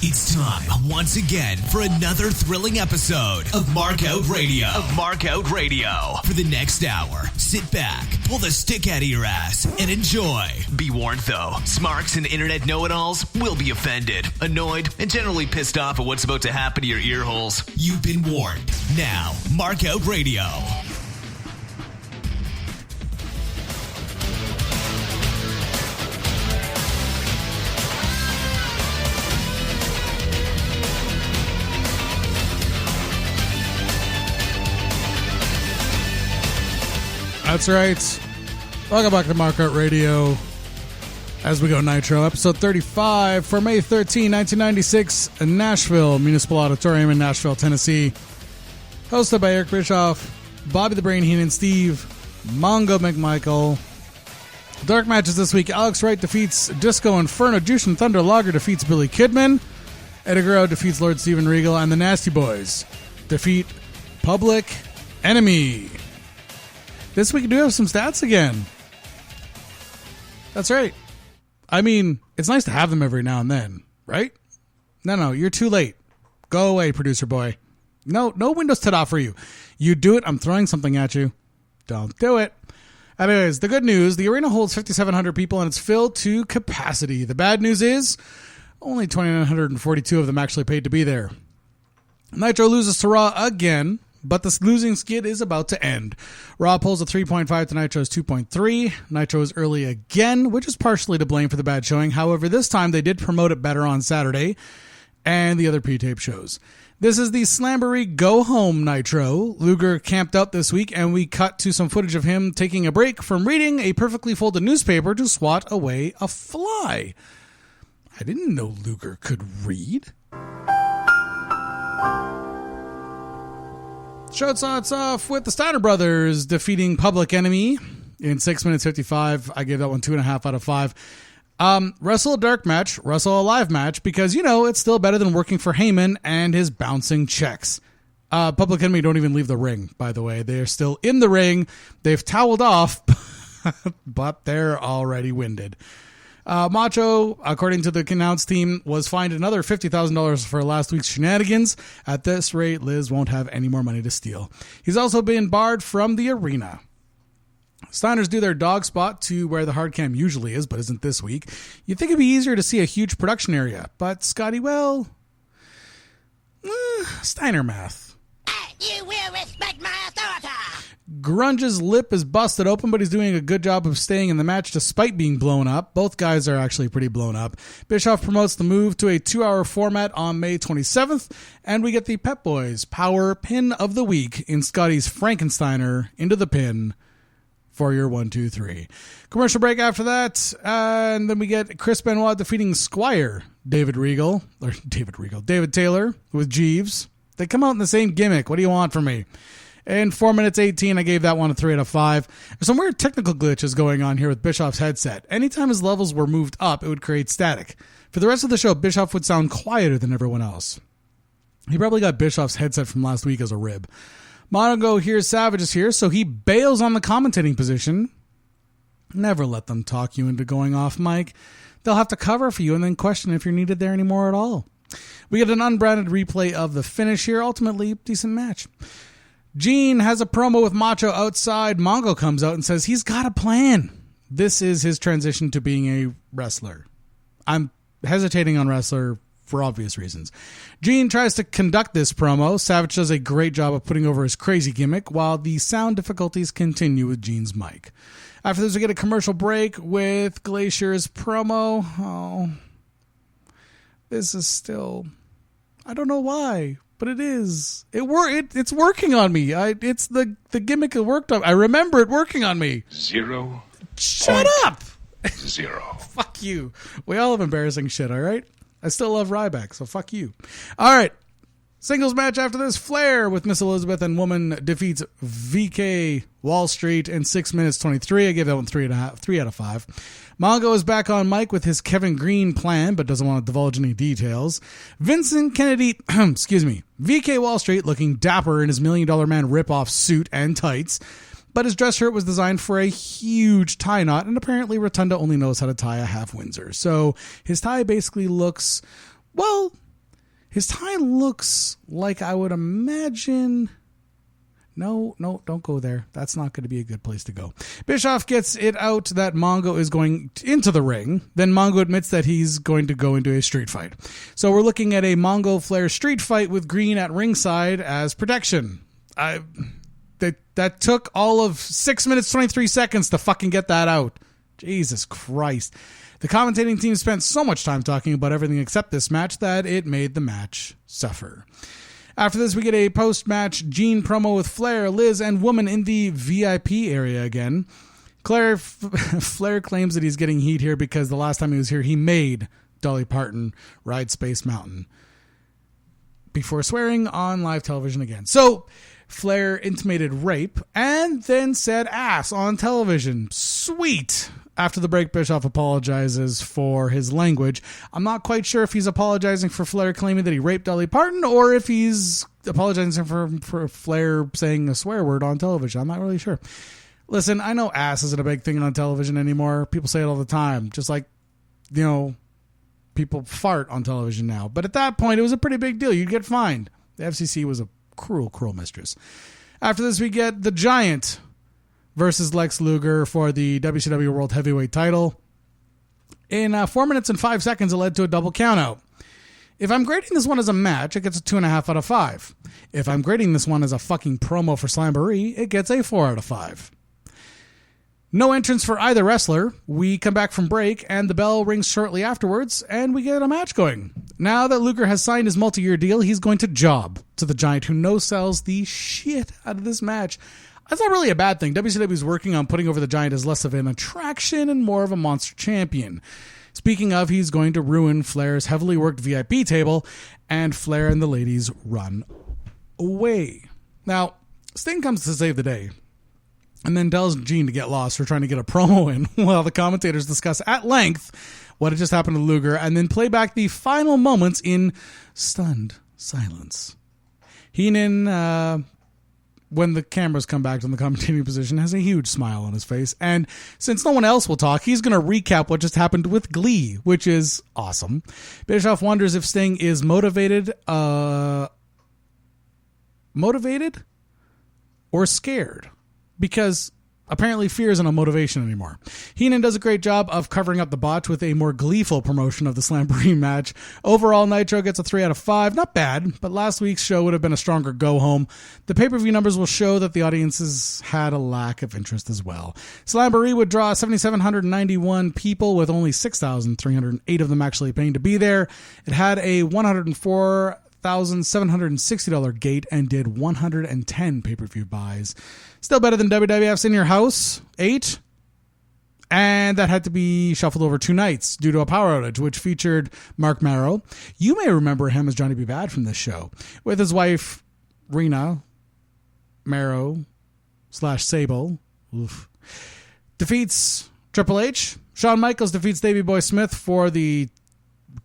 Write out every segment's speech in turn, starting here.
It's time once again for another thrilling episode of Markout Radio. For the next hour, sit back, pull the stick out of your ass, and enjoy. Be warned though, smarks and internet know-it-alls will be offended, annoyed, and generally pissed off at what's about to happen to your ear holes. You've been warned. Now, Markout Radio. That's right. Welcome back to Markout Radio as we go Nitro, episode 35 for May 13, 1996, in Nashville Municipal Auditorium in Nashville, Tennessee. Hosted by Eric Bischoff, Bobby the Brain Heenan, Steve, Mongo McMichael. Dark matches this week. Alex Wright defeats Disco Inferno. Jushin Thunder Liger defeats Billy Kidman. Eddie Guerrero defeats Lord Steven Regal. And the Nasty Boys defeat Public Enemy. This week we do have some stats again. That's right. I mean, it's nice to have them every now and then, right? No, you're too late. Go away, producer boy. No Windows ta-da for you. You do it, I'm throwing something at you. Don't do it. Anyways, the good news, the arena holds 5,700 people and it's filled to capacity. The bad news is only 2,942 of them actually paid to be there. Nitro loses to Raw again, but this losing skid is about to end. Raw pulls a 3.5 to Nitro's 2.3. Nitro is early again, which is partially to blame for the bad showing. However, this time they did promote it better on Saturday and the other pre-tape shows. This is the Slamboree Go Home Nitro. Luger camped out this week, and we cut to some footage of him taking a break from reading a perfectly folded newspaper to swat away a fly. I didn't know Luger could read. Show starts off with the Steiner brothers defeating Public Enemy in 6 minutes 55. I gave that one 2.5 out of 5. Wrestle a dark match, wrestle a live match, because, it's still better than working for Heyman and his bouncing checks. Public Enemy don't even leave the ring, by the way. They're still in the ring. They've toweled off, but they're already winded. Macho, according to the announce team, was fined another $50,000 for last week's shenanigans. At this rate, Liz won't have any more money to steal. He's also been barred from the arena. Steiners do their dog spot to where the hard cam usually is, but isn't this week. You'd think it'd be easier to see a huge production area, but Scotty, Steiner math. You will respect my authority. Grunge's lip is busted open, but he's doing a good job of staying in the match despite being blown up. Both guys are actually pretty blown up. Bischoff promotes the move to a 2-hour format on May 27th, and we get the Pep Boys Power Pin of the Week in Scotty's Frankensteiner into the pin for your 1, 2, 3. Commercial break after that, and then we get Chris Benoit defeating Squire David Taylor with Jeeves. They come out in the same gimmick. What do you want from me? And 4 minutes 18, I gave that one a 3 out of 5. There's some weird technical glitches going on here with Bischoff's headset. Anytime his levels were moved up, it would create static. For the rest of the show, Bischoff would sound quieter than everyone else. He probably got Bischoff's headset from last week as a rib. Mongo hears Savage is here, so he bails on the commentating position. Never let them talk you into going off mic. They'll have to cover for you and then question if you're needed there anymore at all. We get an unbranded replay of the finish here. Ultimately, decent match. Gene has a promo with Macho outside. Mongo comes out and says he's got a plan. This is his transition to being a wrestler. I'm hesitating on wrestler for obvious reasons. Gene tries to conduct this promo. Savage does a great job of putting over his crazy gimmick, while the sound difficulties continue with Gene's mic. After this, we get a commercial break with Glacier's promo. Oh, this is still... I don't know why, but it is. It's working on me. It's the gimmick that worked on. I remember it working on me. 0. Shut up. 0. Fuck you. We all have embarrassing shit, all right? I still love Ryback, so fuck you. All right. Singles match after this. Flair with Miss Elizabeth and Woman defeats VK Wallstreet in 6 minutes 23. I gave that one 3 out of 5. Mongo is back on mic with his Kevin Green plan, but doesn't want to divulge any details. Vincent Kennedy, VK Wallstreet looking dapper in his $1 Million Man ripoff suit and tights, but his dress shirt was designed for a huge tie knot, and apparently Rotunda only knows how to tie a half Windsor. So his tie basically looks, well, His tie looks like I would imagine... No, don't go there. That's not going to be a good place to go. Bischoff gets it out that Mongo is going into the ring. Then Mongo admits that he's going to go into a street fight. So we're looking at a Mongo Flair street fight with Green at ringside as protection. That took all of 6 minutes, 23 seconds to fucking get that out. Jesus Christ. The commentating team spent so much time talking about everything except this match that it made the match suffer. After this, we get a post-match Gene promo with Flair, Liz, and Woman in the VIP area again. Flair claims that he's getting heat here because the last time he was here, he made Dolly Parton ride Space Mountain before swearing on live television again. So, Flair intimated rape and then said ass on television. Sweet. After the break, Bischoff apologizes for his language. I'm not quite sure if he's apologizing for Flair claiming that he raped Dolly Parton or if he's apologizing for Flair saying a swear word on television. I'm not really sure. Listen, I know ass isn't a big thing on television anymore. People say it all the time. Just like, people fart on television now. But at that point, it was a pretty big deal. You'd get fined. The FCC was a cruel, cruel mistress. After this, we get the Giant versus Lex Luger for the WCW World Heavyweight title. In 4 minutes and 5 seconds, it led to a double countout. If I'm grading this one as a match, it gets a 2.5 out of 5. If I'm grading this one as a fucking promo for Slamboree, it gets a 4 out of 5. No entrance for either wrestler. We come back from break, and the bell rings shortly afterwards, and we get a match going. Now that Luger has signed his multi-year deal, he's going to job to the Giant, who no-sells the shit out of this match. That's not really a bad thing. WCW is working on putting over the Giant as less of an attraction and more of a monster champion. Speaking of, he's going to ruin Flair's heavily worked VIP table, and Flair and the ladies run away. Now, Sting comes to save the day, and then tells Gene to get lost for trying to get a promo in while the commentators discuss at length what had just happened to Luger, and then play back the final moments in stunned silence. Heenan, when the cameras come back to the commentating position, has a huge smile on his face. And since no one else will talk, he's going to recap what just happened with glee, which is awesome. Bischoff wonders if Sting is motivated or scared, because apparently fear isn't a motivation anymore. Heenan does a great job of covering up the botch with a more gleeful promotion of the Slamboree match. Overall, Nitro gets a 3 out of 5. Not bad, but last week's show would have been a stronger go-home. The pay-per-view numbers will show that the audiences had a lack of interest as well. Slamboree would draw 7,791 people, with only 6,308 of them actually paying to be there. It had a $104,760 gate and did 110 pay-per-view buys. Still better than WWF's In Your House, 8. And that had to be shuffled over 2 nights due to a power outage, which featured Mark Marrow. You may remember him as Johnny B. Bad from this show, with his wife, Rena Marrow / Sable. Oof. Defeats Triple H. Shawn Michaels defeats Davey Boy Smith to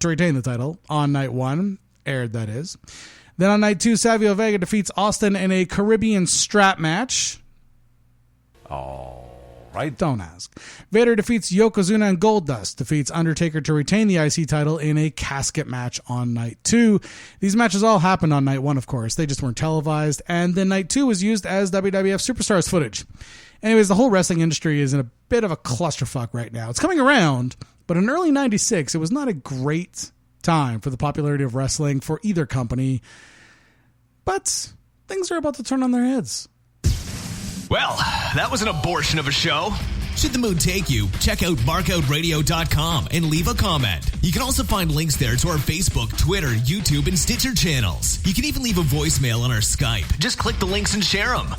retain the title on night 1. Aired, that is. Then on night 2, Savio Vega defeats Austin in a Caribbean strap match. All right. Don't ask. Vader defeats Yokozuna, and Goldust defeats Undertaker to retain the IC title in a casket match on night 2. These matches all happened on night 1, of course. They just weren't televised. And then night 2 was used as WWF Superstars footage. Anyways, the whole wrestling industry is in a bit of a clusterfuck right now. It's coming around, but in early 96, it was not a great time for the popularity of wrestling for either company. But things are about to turn on their heads. Well, that was an abortion of a show. Should the mood take you, check out markoutradio.com and leave a comment. You can also find links there to our Facebook, Twitter, YouTube, and Stitcher channels. You can even leave a voicemail on our Skype. Just click the links and share them.